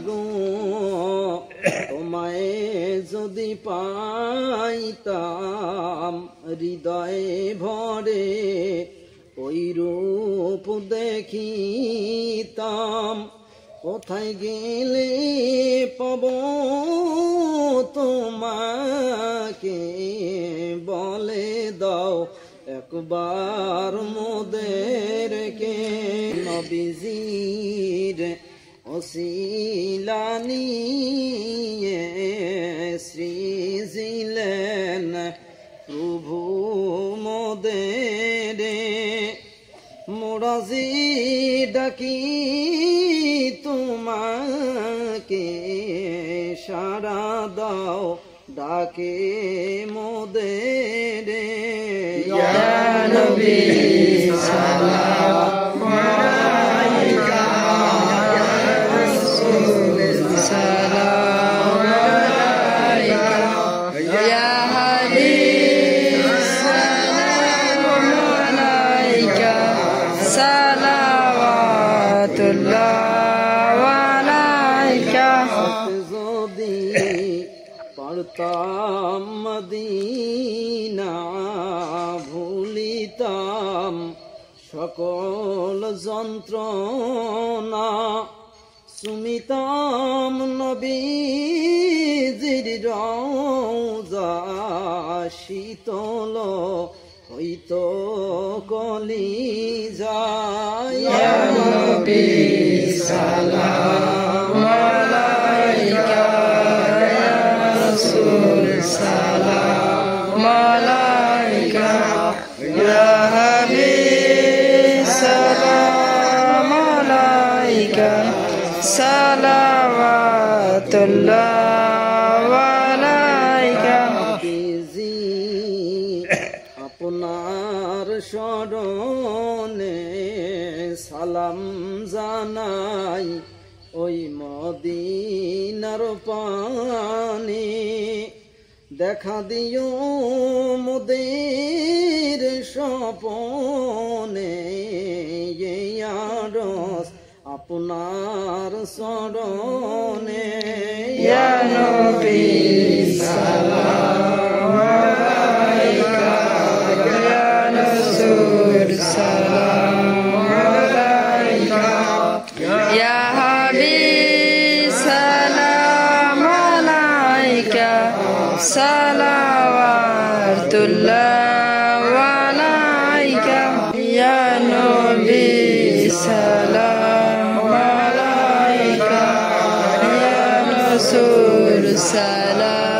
গো তোমায় যদি পাইতাম হৃদয়ে ভরে ওই রূপ দেখিতাম কোথায় গেলে পাব তোমাকে বলে দাও একবার মোদেরকে নবীজির ওসিলা নিয়ে সৃজিলেন প্রভু মোদের মোরাজি ডাকি তোমাকে সাড়া দাও ডাকে মোদের ইয়া নবী সালাম আলাইকা ইয়া রাসূল সালাম আলাইকা ইয়া হাবিব সালাম আলাইকা সালাওয়াতুল্লাহ আলাইকা যদি পারতাম মদিনা ভুলিতাম সকল যন্ত্রণা সুমিতাম নবীজির রওজা শীতল হইতো কলিজা ইয়া নবী সালাম আলাইকা ইয়া রাসূল সালাম আলাইকা ইয়া হাবিব সালাম আলাইকা সালাওয়াতুল্লাহ আলাইকা আপনার স্মরণে সালাম জানাই ওই মদিনার পানে দেখা দিও মোদের স্বপনে আরস আপনার স্মরণে ইয়া নবী সালাম আলাইকা ইয়া রাসূল সালাম আলাইকা ইয়া হাবিব সালাম আলাইকা সালাওয়াতুল্লাহ আলাইকা ইয়া নবী সালাম আলাইকা ইয়া রাসূল সালাম